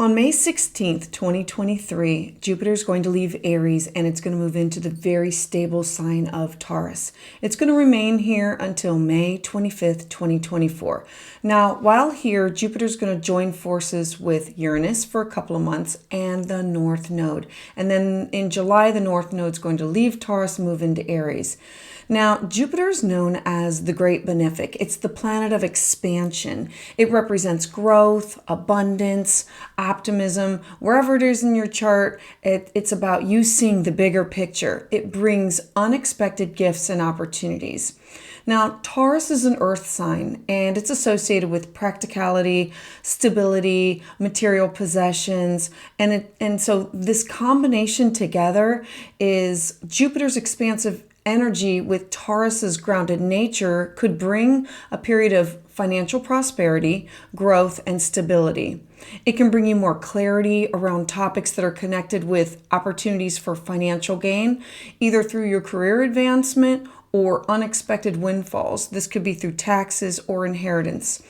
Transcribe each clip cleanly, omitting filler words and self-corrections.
On May 16th, 2023, Jupiter is going to leave Aries and it's going to move into the very stable sign of Taurus. It's going to remain here until May 25th, 2024. Now, while here, Jupiter is going to join forces with Uranus for a couple of months and the North Node. And then in July, the North Node is going to leave Taurus, move into Aries. Now, Jupiter is known as the Great Benefic. It's the planet of expansion. It represents growth, abundance, optimism. Wherever it is in your chart, it's about you seeing the bigger picture. It brings unexpected gifts and opportunities. Now, Taurus is an earth sign, and it's associated with practicality, stability, material possessions, and so this combination together is Jupiter's expansive energy with Taurus's grounded nature could bring a period of financial prosperity, growth, and stability. It can bring you more clarity around topics that are connected with opportunities for financial gain, either through your career advancement or unexpected windfalls. This could be through taxes or inheritance.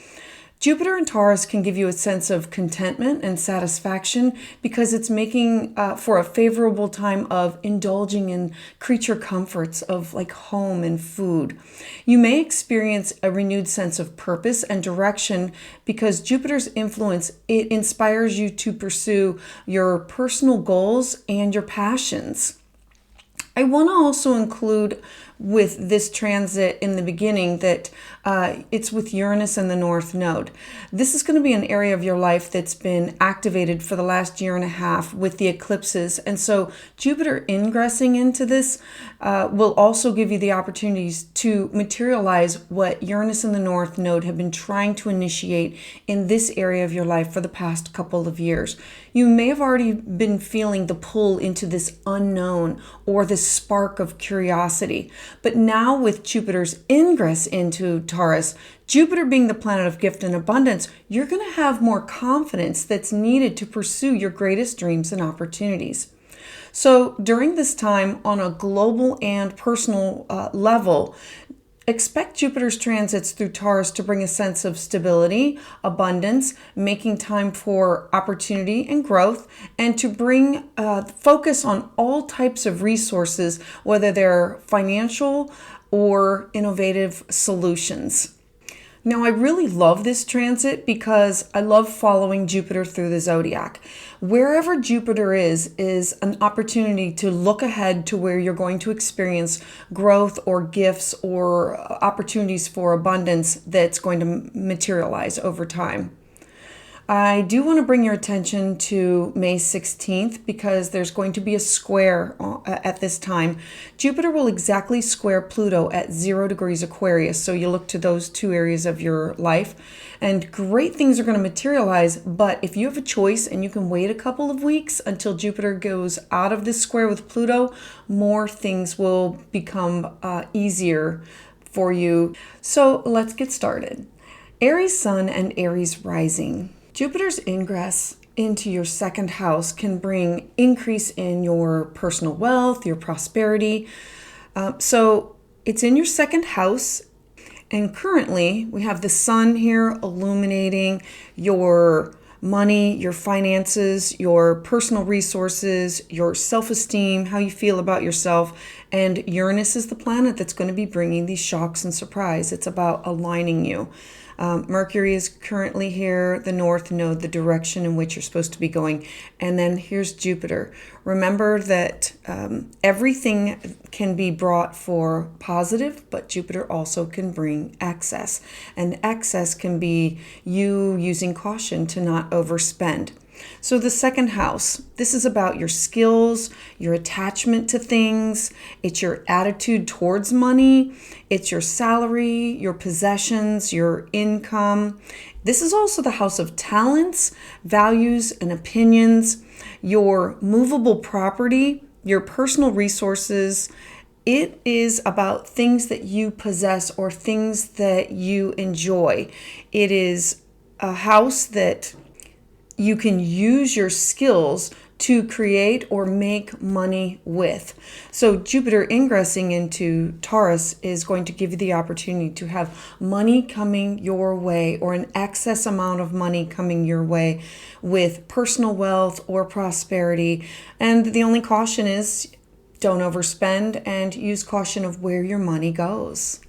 Jupiter and Taurus can give you a sense of contentment and satisfaction because it's making for a favorable time of indulging in creature comforts of like home and food. You may experience a renewed sense of purpose and direction because Jupiter's influence, it inspires you to pursue your personal goals and your passions. I want to also include with this transit in the beginning that it's with Uranus and the North Node. This is going to be an area of your life that's been activated for the last year and a half with the eclipses. And so Jupiter ingressing into this will also give you the opportunities to materialize what Uranus and the North Node have been trying to initiate in this area of your life for the past couple of years. You may have already been feeling the pull into this unknown or this spark of curiosity. But now with Jupiter's ingress into Taurus, Jupiter being the planet of gift and abundance, you're going to have more confidence that's needed to pursue your greatest dreams and opportunities. So during this time, on a global and personal level, expect Jupiter's transits through Taurus to bring a sense of stability, abundance, making time for opportunity and growth, and to bring focus on all types of resources, whether they're financial or innovative solutions. Now, I really love this transit because I love following Jupiter through the zodiac. Wherever Jupiter is an opportunity to look ahead to where you're going to experience growth or gifts or opportunities for abundance that's going to materialize over time. I do want to bring your attention to May 16th because there's going to be a square at this time. Jupiter will exactly square Pluto at 0 degrees Aquarius. So you look to those two areas of your life and great things are going to materialize. But if you have a choice and you can wait a couple of weeks until Jupiter goes out of this square with Pluto, more things will become easier for you. So let's get started. Aries Sun and Aries Rising. Jupiter's ingress into your second house can bring increase in your personal wealth, your prosperity. So it's in your second house. And currently we have the sun here illuminating your money, your finances, your personal resources, your self-esteem, how you feel about yourself. And Uranus is the planet that's going to be bringing these shocks and surprise. It's about aligning you. Mercury is currently here, the North Node, the direction in which you're supposed to be going. And then here's Jupiter. Remember that everything can be brought for positive, but Jupiter also can bring excess. And excess can be you using caution to not overspend. So the second house, this is about your skills, your attachment to things. It's your attitude towards money. It's your salary, your possessions, your income. This is also the house of talents, values, and opinions, your movable property, your personal resources. It is about things that you possess or things that you enjoy. It is a house that you can use your skills to create or make money with. So Jupiter ingressing into Taurus is going to give you the opportunity to have money coming your way, or an excess amount of money coming your way with personal wealth or prosperity. And the only caution is don't overspend and use caution of where your money goes.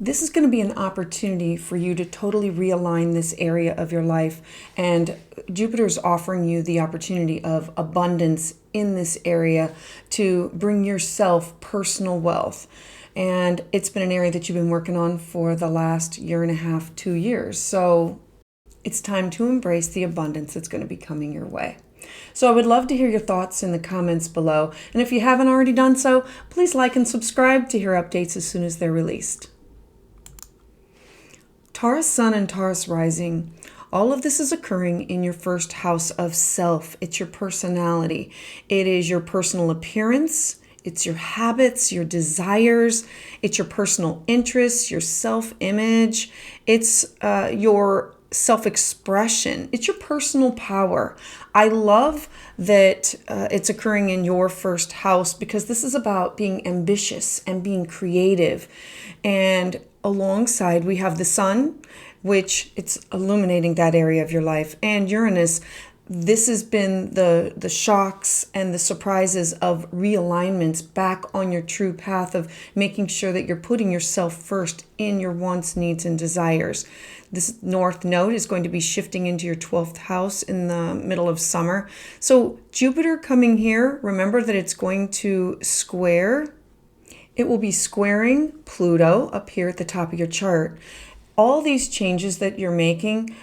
This is going to be an opportunity for you to totally realign this area of your life, and Jupiter is offering you the opportunity of abundance in this area to bring yourself personal wealth. And it's been an area that you've been working on for the last 1.5 to 2 years. So it's time to embrace the abundance that's going to be coming your way. So I would love to hear your thoughts in the comments below. And if you haven't already done so, please like and subscribe to hear updates as soon as they're released. Taurus Sun and Taurus Rising, all of this is occurring in your first house of self. It's your personality. It is your personal appearance. It's your habits, your desires. It's your personal interests, your self-image. It's your self-expression. It's your personal power. I love that it's occurring in your first house, because this is about being ambitious and being creative. And alongside, we have the sun, which it's illuminating that area of your life, and Uranus. This has been the shocks and the surprises of realignments back on your true path of making sure that you're putting yourself first in your wants, needs, and desires. This North Node is going to be shifting into your 12th house in the middle of summer. So Jupiter coming here, remember that it's going to square. It will be squaring Pluto up here at the top of your chart. All these changes that you're making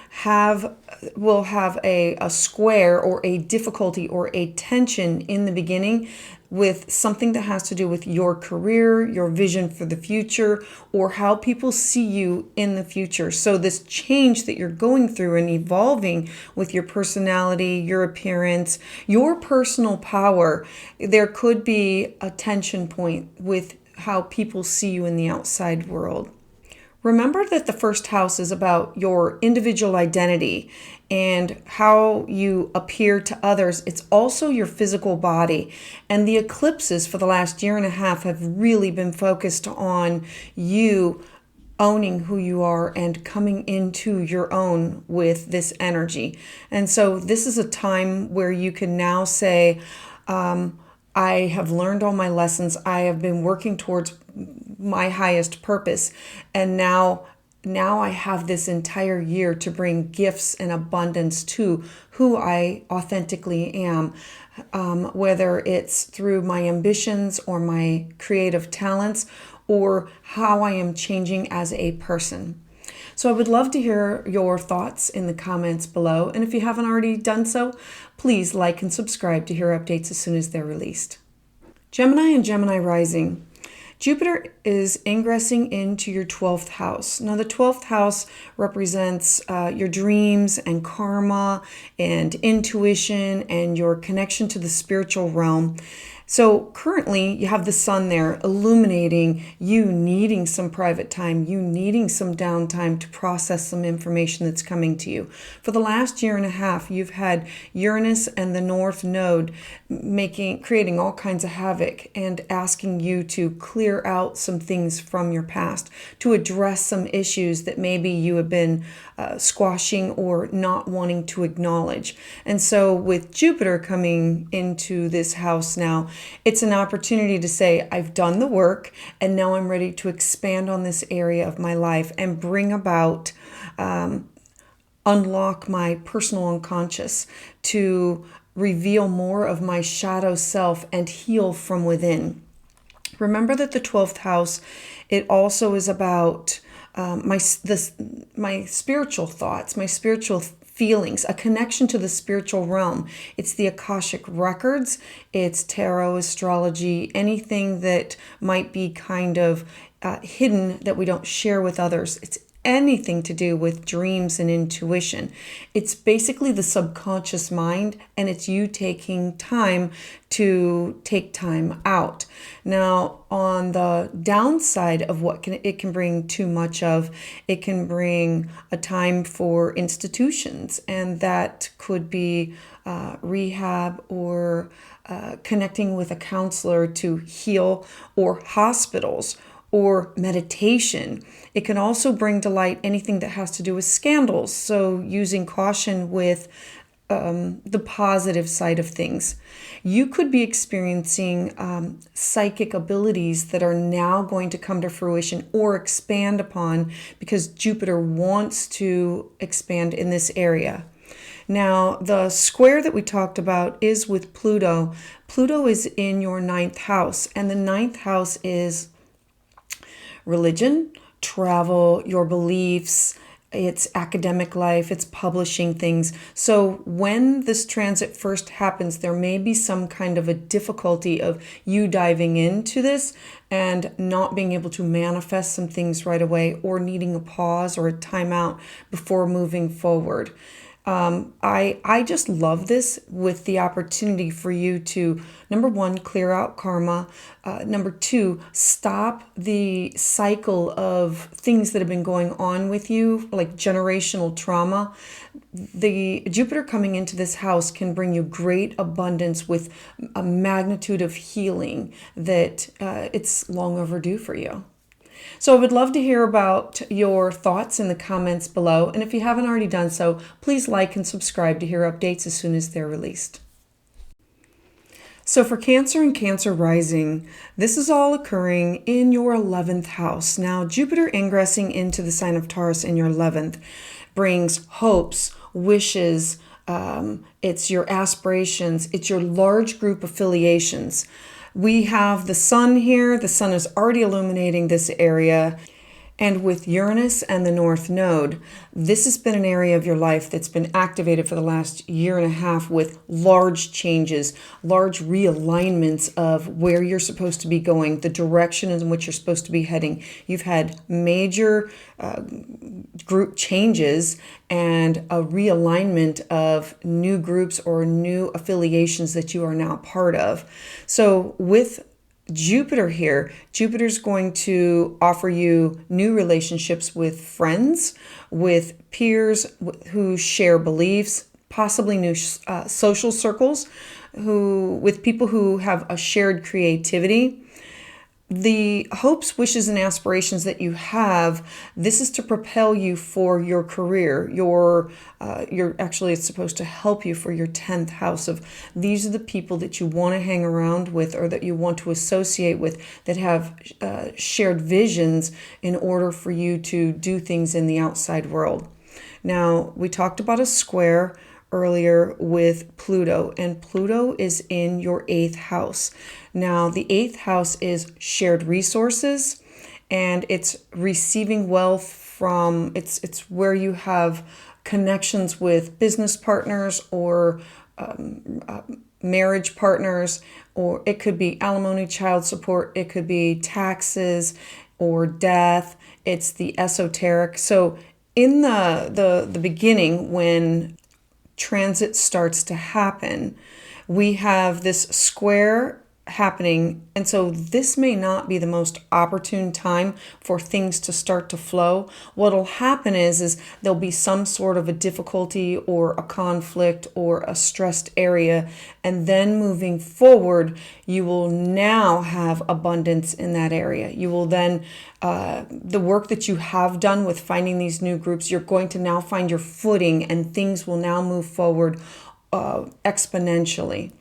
will have a square or a difficulty or a tension in the beginning with something that has to do with your career, your vision for the future, or how people see you in the future. So this change that you're going through and evolving with your personality, your appearance, your personal power, there could be a tension point with how people see you in the outside world. Remember that the first house is about your individual identity and how you appear to others. It's also your physical body. And the eclipses for the last 1.5 years have really been focused on you owning who you are and coming into your own with this energy. And so this is a time where you can now say, I have learned all my lessons. I have been working towards my highest purpose. And now I have this entire year to bring gifts and abundance to who I authentically am, whether it's through my ambitions or my creative talents or how I am changing as a person. So I would love to hear your thoughts in the comments below. And if you haven't already done so, please like and subscribe to hear updates as soon as they're released. Gemini and Gemini rising. Jupiter is ingressing into your 12th house. Now, the 12th house represents your dreams and karma and intuition and your connection to the spiritual realm. So currently you have the sun there illuminating you needing some private time, you needing some downtime to process some information that's coming to you. For the last 1.5 years, you've had Uranus and the North Node creating all kinds of havoc and asking you to clear out some things from your past, to address some issues that maybe you have been squashing or not wanting to acknowledge. And so with Jupiter coming into this house now, it's an opportunity to say, I've done the work and now I'm ready to expand on this area of my life and bring about, unlock my personal unconscious to reveal more of my shadow self and heal from within. Remember that the 12th house, it also is about my spiritual thoughts, my spiritual feelings, a connection to the spiritual realm. It's the Akashic records, it's tarot, astrology, anything that might be kind of hidden that we don't share with others. It's anything to do with dreams and intuition. It's basically the subconscious mind, and it's you taking time to take time out. Now, on the downside of what it can bring too much of, it can bring a time for institutions, and that could be rehab or connecting with a counselor to heal, or hospitals, or meditation. It can also bring to light anything that has to do with scandals, so using caution with the positive side of things. You could be experiencing psychic abilities that are now going to come to fruition or expand upon, because Jupiter wants to expand in this area. Now, the square that we talked about is with Pluto. Pluto is in your 9th house, and the 9th house is religion, travel, your beliefs, it's academic life, it's publishing things. So when this transit first happens, there may be some kind of a difficulty of you diving into this and not being able to manifest some things right away, or needing a pause or a timeout before moving forward. I just love this, with the opportunity for you to, number one, clear out karma. Number two, stop the cycle of things that have been going on with you, like generational trauma. The Jupiter coming into this house can bring you great abundance with a magnitude of healing that it's long overdue for you. So I would love to hear about your thoughts in the comments below. And if you haven't already done so, please like and subscribe to hear updates as soon as they're released. So for Cancer and Cancer rising, this is all occurring in your 11th house. Now, Jupiter ingressing into the sign of Taurus in your 11th brings hopes, wishes, it's your aspirations, it's your large group affiliations. We have the sun here. The sun is already illuminating this area. And with Uranus and the North Node, this has been an area of your life that's been activated for the last year and a half with large changes, large realignments of where you're supposed to be going, the direction in which you're supposed to be heading. You've had major group changes and a realignment of new groups or new affiliations that you are now part of. So with Jupiter here, Jupiter's going to offer you new relationships with friends, with peers who share beliefs, possibly new social circles, with people who have a shared creativity. The hopes, wishes, and aspirations that you have, this is to propel you for your career. Actually, it's supposed to help you for your 10th house of, these are the people that you want to hang around with, or that you want to associate with, that have shared visions in order for you to do things in the outside world. Now, we talked about a square earlier with Pluto, and Pluto is in your 8th house. Now, the 8th house is shared resources, and it's receiving wealth from, it's where you have connections with business partners or marriage partners, or it could be alimony, child support, it could be taxes or death. It's the esoteric. So in the beginning, when transit starts to happen, we have this square happening, and so this may not be the most opportune time for things to start to flow. What'll happen is there'll be some sort of a difficulty or a conflict or a stressed area, and then moving forward, you will now have abundance in that area. You will then, the work that you have done with finding these new groups, you're going to now find your footing, and things will now move forward exponentially.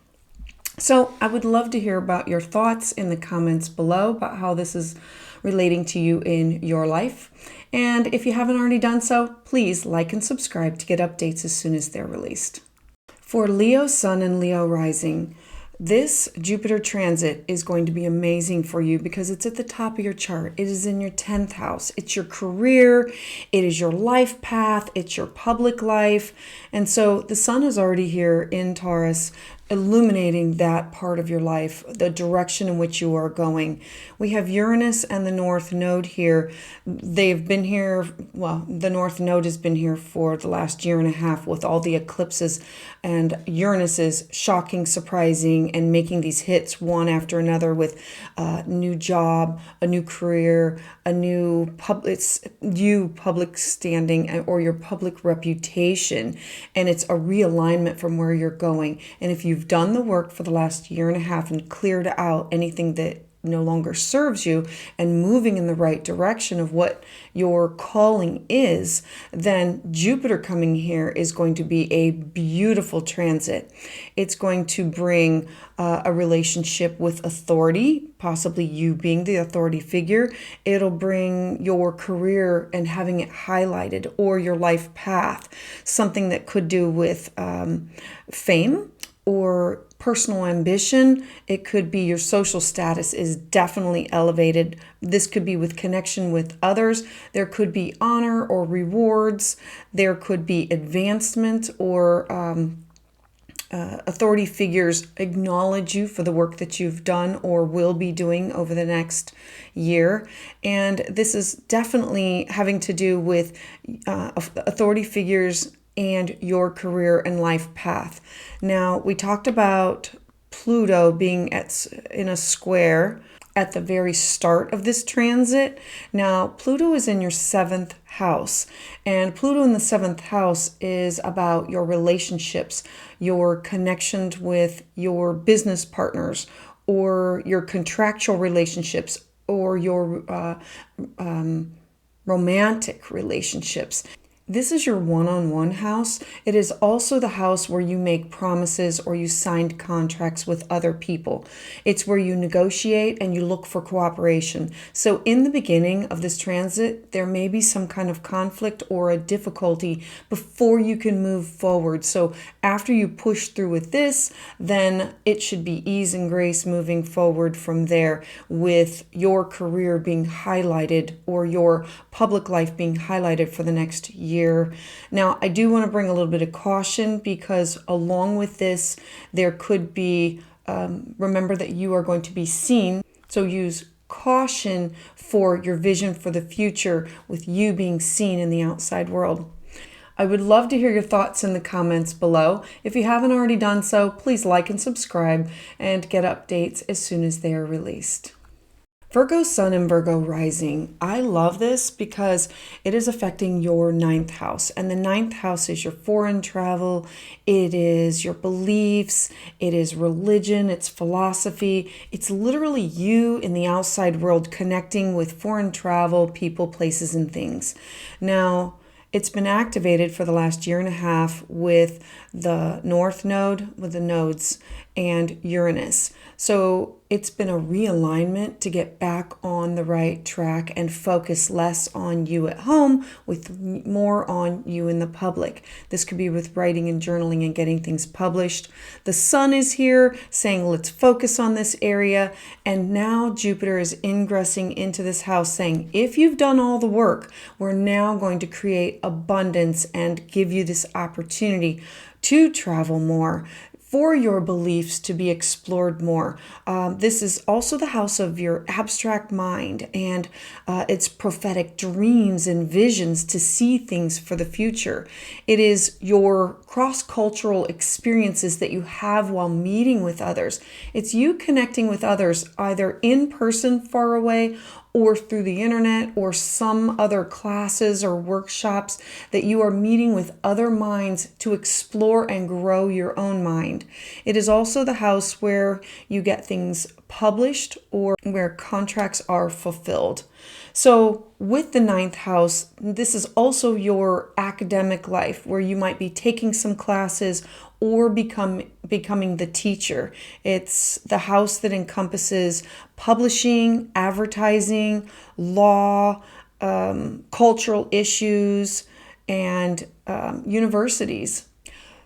So I would love to hear about your thoughts in the comments below about how this is relating to you in your life. And if you haven't already done so, please like and subscribe to get updates as soon as they're released. For Leo Sun and Leo Rising, This Jupiter transit is going to be amazing for you because it's at the top of your chart. It is in your 10th house. It's your career. It is your life path. It's your public life. And so the sun is already here in Taurus, illuminating that part of your life, the direction in which you are going. We have Uranus and the North Node here. They've been here, well, the North Node has been here for the last year and a half with all the eclipses, and Uranus is shocking, surprising, and making these hits one after another with a new job, a new career, a new public standing or your public reputation. And it's a realignment from where you're going. And if you've done the work for the last year and a half and cleared out anything that no longer serves you and moving in the right direction of what your calling is, then Jupiter coming here is going to be a beautiful transit. It's going to bring a relationship with authority, possibly you being the authority figure. It'll bring your career and having it highlighted, or your life path, something that could do with fame or personal ambition. It could be your social status is definitely elevated. This could be with connection with others. There could be honor or rewards. There could be advancement, or authority figures acknowledge you for the work that you've done or will be doing over the next year. And this is definitely having to do with authority figures and your career and life path. Now, we talked about Pluto being in a square at the very start of this transit. Now, Pluto is in your 7th house, and Pluto in the 7th house is about your relationships, your connections with your business partners, or your contractual relationships, or your romantic relationships. This is your one-on-one house. It is also the house where you make promises or you signed contracts with other people. It's where you negotiate and you look for cooperation. So in the beginning of this transit, there may be some kind of conflict or a difficulty before you can move forward. So after you push through with this, then it should be ease and grace moving forward from there, with your career being highlighted or your public life being highlighted for the next year. Now, I do want to bring a little bit of caution, because along with this, there could be, remember that you are going to be seen. So use caution for your vision for the future with you being seen in the outside world. I would love to hear your thoughts in the comments below. If you haven't already done so, please like and subscribe and get updates as soon as they are released. Virgo Sun and Virgo Rising. I love this because it is affecting your 9th house. And the 9th house is your foreign travel. It is your beliefs. It is religion. It's philosophy. It's literally you in the outside world connecting with foreign travel, people, places, and things. Now, it's been activated for the last year and a half with the North Node, with the nodes, and Uranus. So it's been a realignment to get back on the right track and focus less on you at home, with more on you in the public. This could be with writing and journaling and getting things published. The sun is here saying, let's focus on this area. And now Jupiter is ingressing into this house saying, if you've done all the work, we're now going to create abundance and give you this opportunity to travel more, for your beliefs to be explored more. This is also the house of your abstract mind and its prophetic dreams and visions to see things for the future. It is your cross-cultural experiences that you have while meeting with others. It's you connecting with others either in person far away, or through the internet, or some other classes or workshops that you are meeting with other minds to explore and grow your own mind. It is also the house where you get things published or where contracts are fulfilled. So with the 9th house, this is also your academic life, where you might be taking some classes or becoming the teacher. It's the house that encompasses publishing, advertising, law, cultural issues, and universities.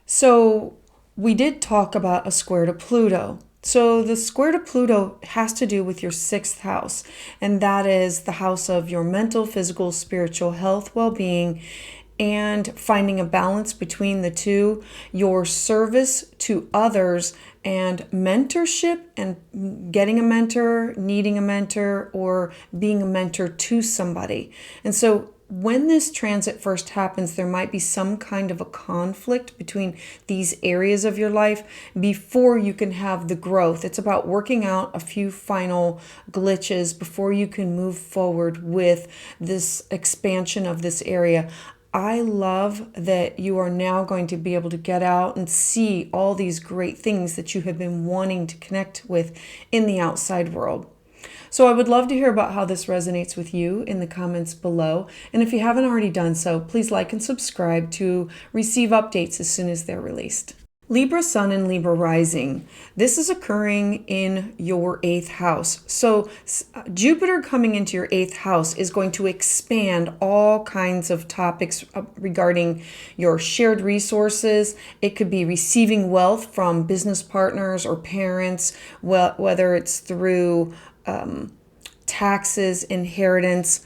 So we did talk about a square to Pluto. So the square to Pluto has to do with your sixth house, and that is the house of your mental, physical, spiritual health, well-being, and finding a balance between the two, your service to others, and mentorship, and getting a mentor, needing a mentor, or being a mentor to somebody. And so when this transit first happens, there might be some kind of a conflict between these areas of your life before you can have the growth. It's about working out a few final glitches before you can move forward with this expansion of this area. I love that you are now going to be able to get out and see all these great things that you have been wanting to connect with in the outside world. So I would love to hear about how this resonates with you in the comments below. And if you haven't already done so, please like and subscribe to receive updates as soon as they're released. Libra Sun and Libra Rising. This is occurring in your 8th house. So Jupiter coming into your 8th house is going to expand all kinds of topics regarding your shared resources. It could be receiving wealth from business partners or parents, whether it's through taxes, inheritance.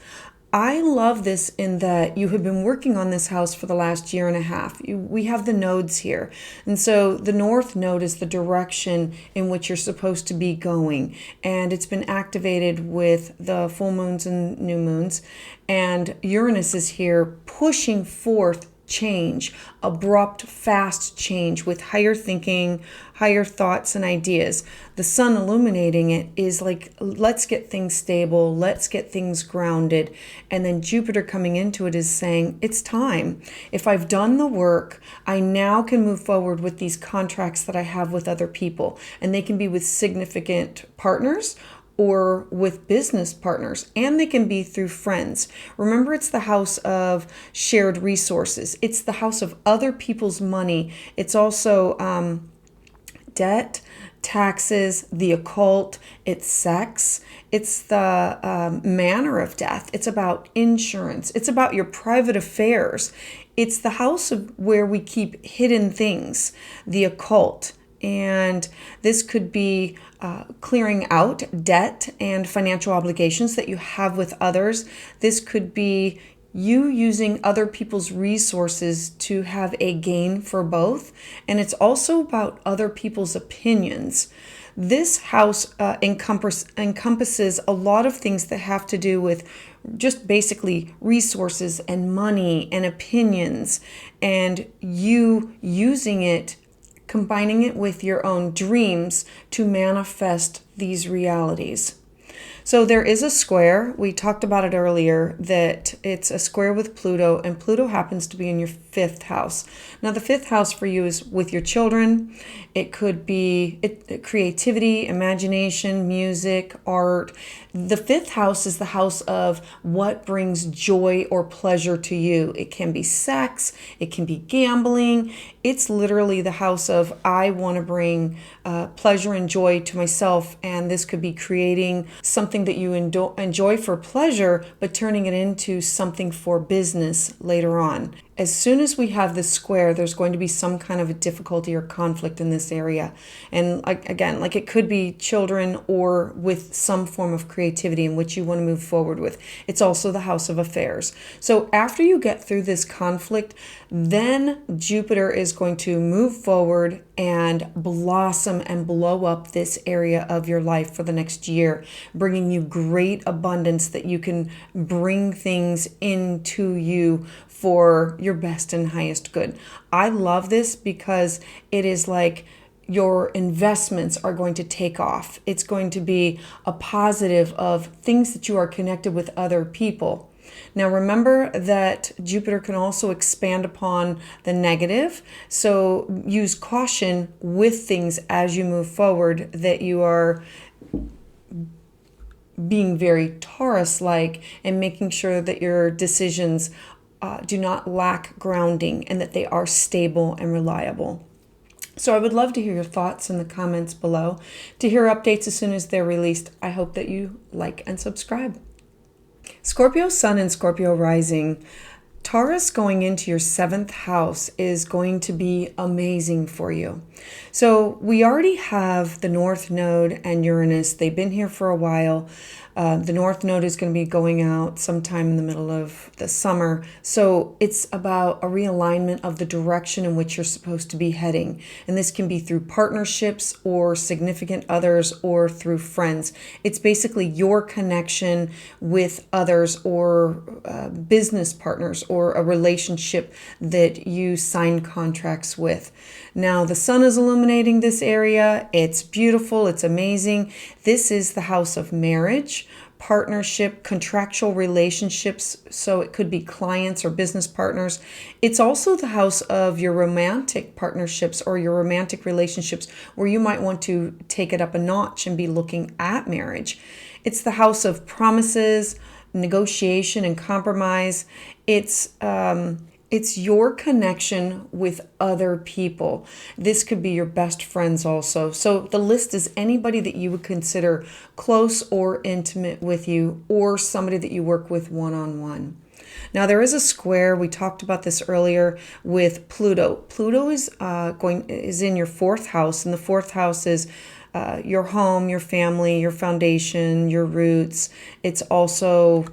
I love this in that you have been working on this house for the last year and a half. We have the nodes here. And so the north node is the direction in which you're supposed to be going. And it's been activated with the full moons and new moons. And Uranus is here pushing forth change, abrupt, fast change with higher thinking, higher thoughts and ideas. The sun illuminating it is like, let's get things stable, let's get things grounded. And then Jupiter coming into it is saying, it's time. If I've done the work, I now can move forward with these contracts that I have with other people. And they can be with significant partners or with business partners, and they can be through friends. Remember, it's the house of shared resources. It's the house of other people's money. It's also debt, taxes, the occult, it's sex, it's the manner of death. It's about insurance. It's about your private affairs. It's the house of where we keep hidden things, the occult. And this could be clearing out debt and financial obligations that you have with others. This could be you using other people's resources to have a gain for both. And it's also about other people's opinions. This house encompasses a lot of things that have to do with just basically resources and money and opinions, and you using it, combining it with your own dreams to manifest these realities. So there is a square. We talked about it earlier, that it's a square with Pluto, and Pluto happens to be in your 5th house. Now, the 5th house for you is with your children. It could be creativity, imagination, music, art. The 5th house is the house of what brings joy or pleasure to you. It can be sex. It can be gambling. It's literally the house of, I want to bring pleasure and joy to myself. And this could be creating something that you enjoy for pleasure, but turning it into something for business later on. As soon as we have this square, there's going to be some kind of a difficulty or conflict in this area. And again, like it could be children or with some form of creativity in which you want to move forward with. It's also the house of affairs. So after you get through this conflict, then Jupiter is going to move forward and blossom and blow up this area of your life for the next year, bringing you great abundance that you can bring things into you for your best and highest good. I love this because it is like your investments are going to take off. It's going to be a positive of things that you are connected with other people. Now remember that Jupiter can also expand upon the negative, so use caution with things as you move forward, that you are being very Taurus-like and making sure that your decisions do not lack grounding and that they are stable and reliable. So I would love to hear your thoughts in the comments below. To hear updates as soon as they're released, I hope that you like and subscribe. Scorpio Sun and Scorpio Rising. Taurus going into your 7th house is going to be amazing for you. So we already have the North Node and Uranus. They've been here for a while. The North Node is going to be going out sometime in the middle of the summer. So it's about a realignment of the direction in which you're supposed to be heading. And this can be through partnerships or significant others or through friends. It's basically your connection with others or business partners or a relationship that you sign contracts with. Now, the sun is illuminating this area. It's beautiful. It's amazing. This is the house of marriage, partnership, contractual relationships. So it could be clients or business partners. It's also the house of your romantic partnerships or your romantic relationships where you might want to take it up a notch and be looking at marriage. It's the house of promises, negotiation, and compromise. It's your connection with other people. This could be your best friends also. So the list is anybody that you would consider close or intimate with you, or somebody that you work with one-on-one. Now there is a square, we talked about this earlier, with Pluto. Pluto is in your fourth house, and the fourth house is your home, your family, your foundation, your roots. It's also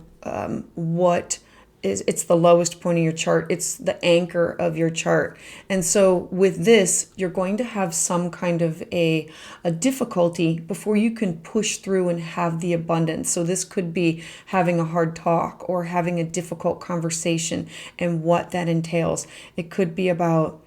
it's the lowest point of your chart. It's the anchor of your chart. And so with this, you're going to have some kind of a difficulty before you can push through and have the abundance. So this could be having a hard talk or having a difficult conversation and what that entails. It could be about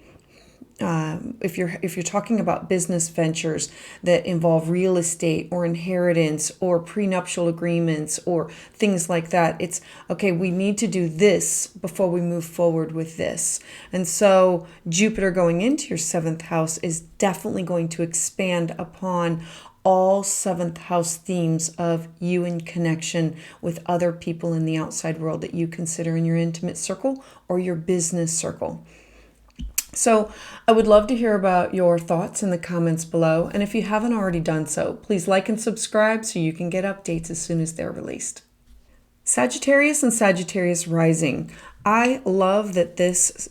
if you're talking about business ventures that involve real estate or inheritance or prenuptial agreements or things like that, it's okay, we need to do this before we move forward with this. And so Jupiter going into your seventh house is definitely going to expand upon all seventh house themes of you in connection with other people in the outside world that you consider in your intimate circle or your business circle. So I would love to hear about your thoughts in the comments below. And if you haven't already done so, please like and subscribe so you can get updates as soon as they're released. Sagittarius and Sagittarius rising. I love that this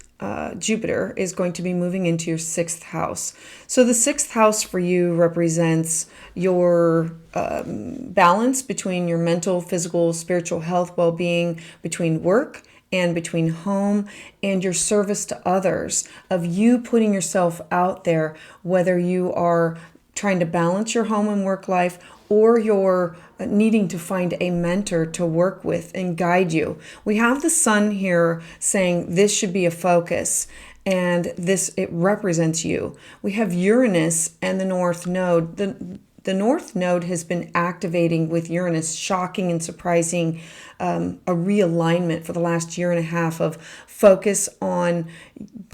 Jupiter is going to be moving into your sixth house. So the sixth house for you represents your balance between your mental, physical, spiritual health, well-being, between work and between home and your service to others, of you putting yourself out there, whether you are trying to balance your home and work life or you're needing to find a mentor to work with and guide you. We have the sun here saying this should be a focus, and it represents you. We have Uranus and the North Node. The North Node has been activating with Uranus, shocking and surprising, a realignment for the last year and a half of focus on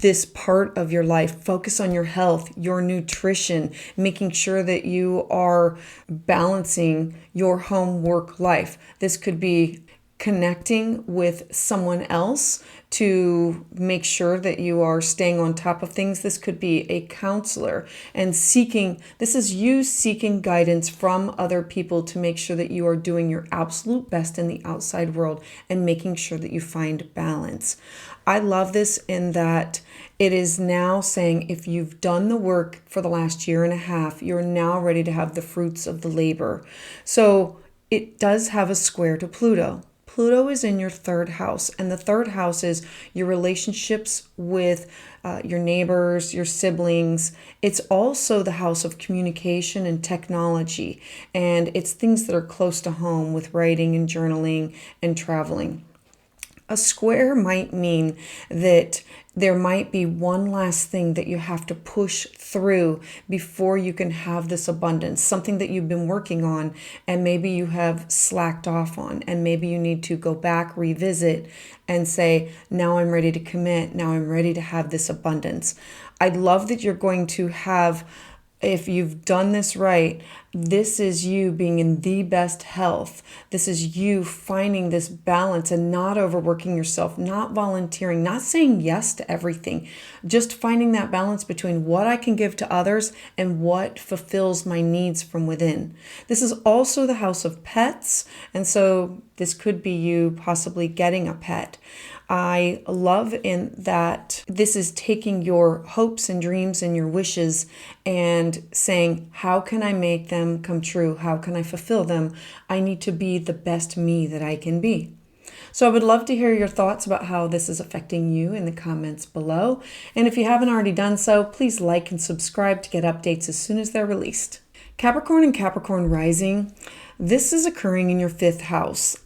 this part of your life, focus on your health, your nutrition, making sure that you are balancing your home work life. This could be connecting with someone else to make sure that you are staying on top of things. This could be a counselor and this is you seeking guidance from other people to make sure that you are doing your absolute best in the outside world and making sure that you find balance. I love this in that it is now saying if you've done the work for the last year and a half, you're now ready to have the fruits of the labor. So it does have a square to Pluto. Pluto is in your third house, and the third house is your relationships with your neighbors, your siblings. It's also the house of communication and technology, and it's things that are close to home with writing and journaling and traveling. A square might mean that there might be one last thing that you have to push through before you can have this abundance, something that you've been working on and maybe you have slacked off on, and maybe you need to go back, revisit, and say, now I'm ready to commit, now I'm ready to have this abundance. I love that you're going to have, if you've done this right, this is you being in the best health. This is you finding this balance and not overworking yourself, not volunteering, not saying yes to everything, just finding that balance between what I can give to others and what fulfills my needs from within. This is also the house of pets, and so this could be you possibly getting a pet. I love in that this is taking your hopes and dreams and your wishes and saying, how can I make them come true? How can I fulfill them? I need to be the best me that I can be. So I would love to hear your thoughts about how this is affecting you in the comments below. And if you haven't already done so, please like and subscribe to get updates as soon as they're released. Capricorn and Capricorn rising, this is occurring in your 5th house.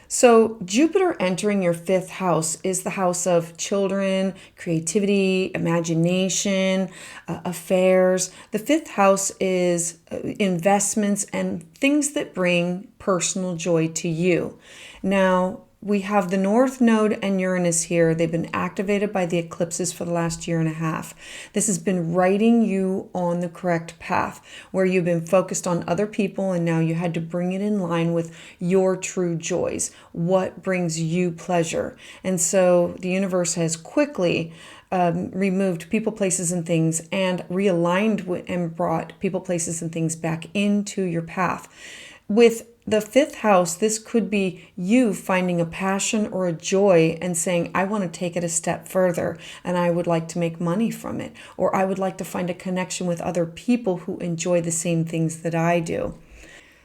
So Jupiter entering your 5th house is the house of children, creativity, imagination, affairs. The 5th house is investments and things that bring personal joy to you. Now, we have the North Node and Uranus here. They've been activated by the eclipses for the last year and a half. This has been writing you on the correct path, where you've been focused on other people and now you had to bring it in line with your true joys. What brings you pleasure? And so the universe has quickly removed people, places, and things and realigned and brought people, places, and things back into your path. With the 5th house, this could be you finding a passion or a joy and saying, I want to take it a step further and I would like to make money from it, or I would like to find a connection with other people who enjoy the same things that I do.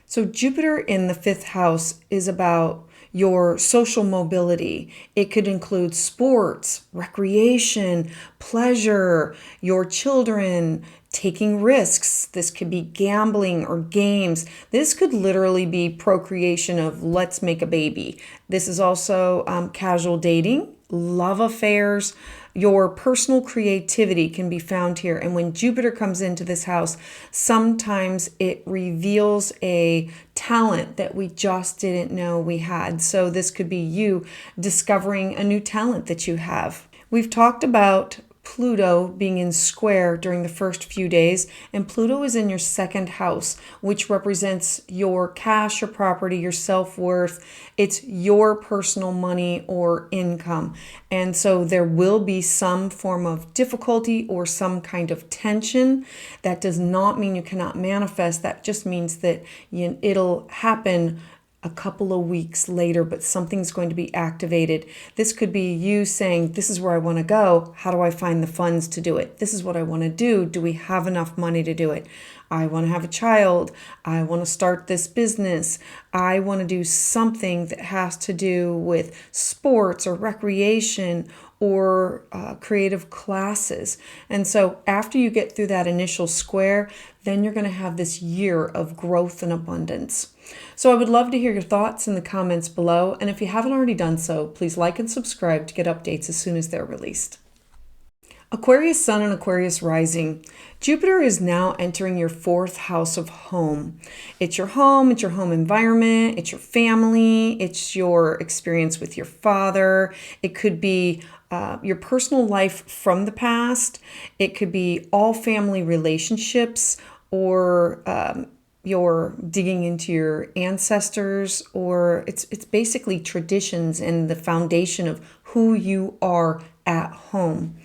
So Jupiter in the 5th house is about your social mobility. It could include sports, recreation, pleasure, your children, taking risks. This could be gambling or games. This could literally be procreation of let's make a baby. This is also casual dating, love affairs. Your personal creativity can be found here. And when Jupiter comes into this house, sometimes it reveals a talent that we just didn't know we had. So this could be you discovering a new talent that you have. We've talked about Pluto being in square during the first few days, and Pluto is in your 2nd house, which represents your cash, your property, your self-worth. It's your personal money or income. And so there will be some form of difficulty or some kind of tension. That does not mean you cannot manifest. That just means that it'll happen a couple of weeks later, but something's going to be activated. This could be you saying, this is where I want to go. How do I find the funds to do it? This is what I want to do. Do we have enough money to do it? I want to have a child. I want to start this business. I want to do something that has to do with sports or recreation or creative classes. And so after you get through that initial square, then you're going to have this year of growth and abundance. So I would love to hear your thoughts in the comments below. And if you haven't already done so, please like and subscribe to get updates as soon as they're released. Aquarius Sun and Aquarius Rising. Jupiter is now entering your 4th house of home. It's your home environment, it's your family, it's your experience with your father. It could be your personal life from the past. It could be all family relationships, or you're digging into your ancestors, or it's basically traditions and the foundation of who you are at home.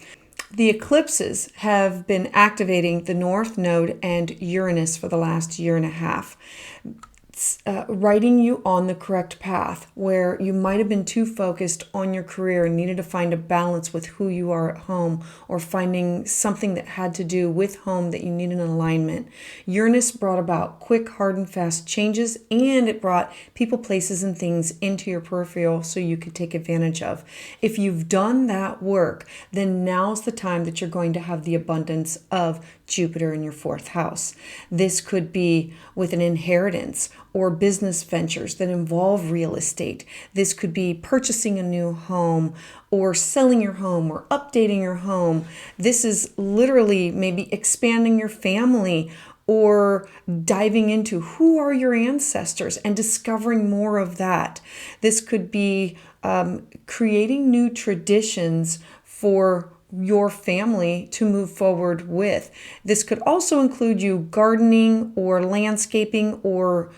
The eclipses have been activating the North Node and Uranus for the last year and a half. Writing you on the correct path, where you might have been too focused on your career and needed to find a balance with who you are at home, or finding something that had to do with home that you needed an alignment. Uranus brought about quick, hard, and fast changes, and it brought people, places, and things into your peripheral so you could take advantage of. If you've done that work, then now's the time that you're going to have the abundance of Jupiter in your 4th house. This could be with an inheritance or business ventures that involve real estate. This could be purchasing a new home or selling your home or updating your home. This is literally maybe expanding your family or diving into who are your ancestors and discovering more of that. This could be creating new traditions for your family to move forward with. This could also include you gardening or landscaping or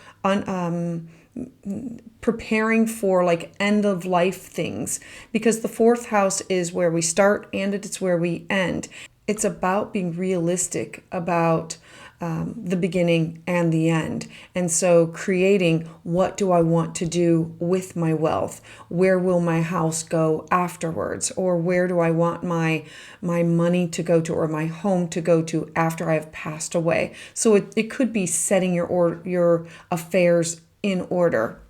preparing for like end of life things, because the 4th house is where we start and it's where we end. It's about being realistic about the beginning and the end. And so creating, what do I want to do with my wealth? Where will my house go afterwards? Or where do I want my money to go to, or my home to go to after I've passed away? So it could be setting your affairs in order.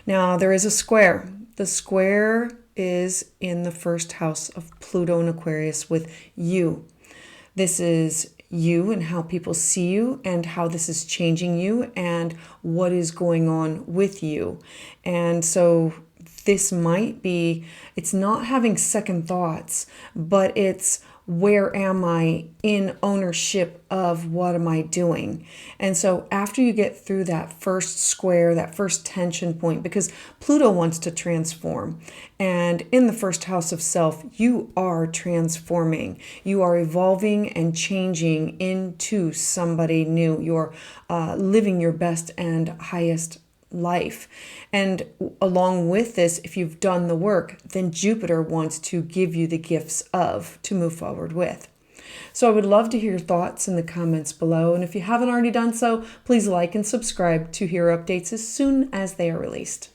Now there is a square. The square is in the first house of Pluto and Aquarius with you. This is you and how people see you and how this is changing you and what is going on with you. And so this might be, it's not having second thoughts, but it's, where am I in ownership of what am I doing? And so after you get through that first square, that first tension point, because Pluto wants to transform. And in the first house of self, you are transforming. You are evolving and changing into somebody new. You're living your best and highest life. And along with this, if you've done the work, then Jupiter wants to give you the gifts to move forward with. So I would love to hear your thoughts in the comments below. And if you haven't already done so, please like and subscribe to hear updates as soon as they are released.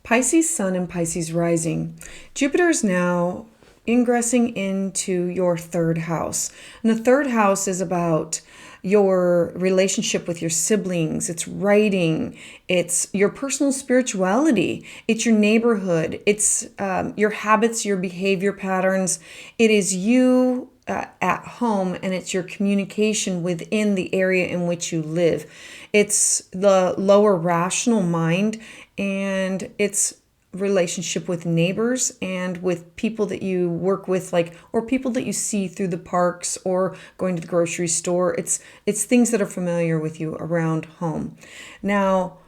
Pisces Sun and Pisces Rising. Jupiter is now ingressing into your third house. And the third house is about your relationship with your siblings, it's writing, it's your personal spirituality, it's your neighborhood, it's your habits, your behavior patterns. It is you at home, and it's your communication within the area in which you live. It's the lower rational mind, and it's relationship with neighbors and with people that you work with, or people that you see through the parks or going to the grocery store. It's things that are familiar with you around home. Now,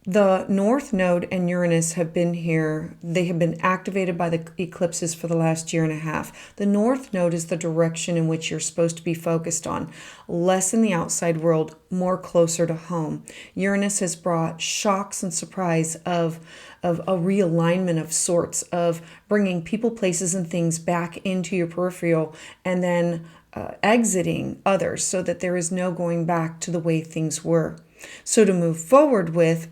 the North Node and Uranus have been here. They have been activated by the eclipses for the last year and a half. The North Node is the direction in which you're supposed to be focused on, less in the outside world, more closer to home. Uranus has brought shocks and surprise of a realignment of sorts, of bringing people, places, and things back into your peripheral, and then exiting others so that there is no going back to the way things were. So to move forward with,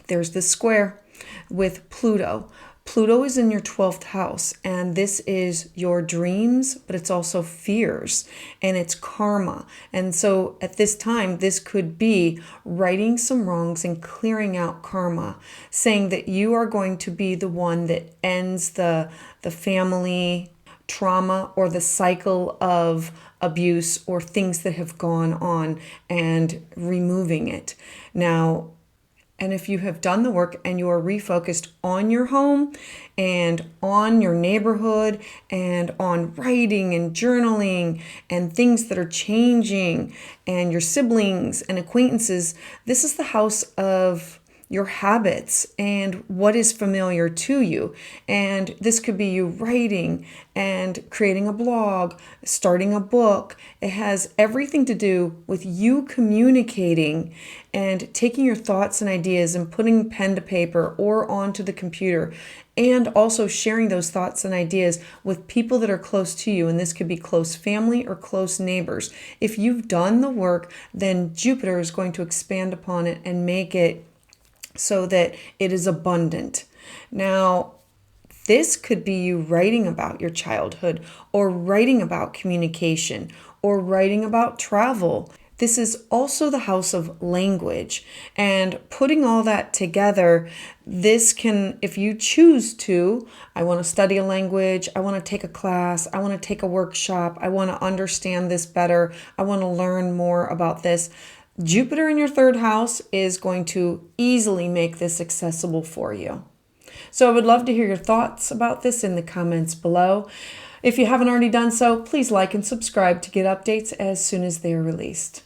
there's this square with Pluto. Pluto is in your 12th house, and this is your dreams, but it's also fears, and it's karma. And so at this time, this could be righting some wrongs and clearing out karma, saying that you are going to be the one that ends the family trauma or the cycle of abuse or things that have gone on, and removing it. Now, and if you have done the work and you are refocused on your home and on your neighborhood and on writing and journaling and things that are changing and your siblings and acquaintances, this is the house of your habits and what is familiar to you. And this could be you writing and creating a blog, starting a book. It has everything to do with you communicating and taking your thoughts and ideas and putting pen to paper or onto the computer, and also sharing those thoughts and ideas with people that are close to you. And this could be close family or close neighbors. If you've done the work, then Jupiter is going to expand upon it and make it so that it is abundant. Now, this could be you writing about your childhood, or writing about communication, or writing about travel. This is also the house of language. And putting all that together, this can, if you choose to, I want to study a language, I want to take a class, I want to take a workshop, I want to understand this better, I want to learn more about this. Jupiter in your third house is going to easily make this accessible for you. So I would love to hear your thoughts about this in the comments below. If you haven't already done so, please like and subscribe to get updates as soon as they are released.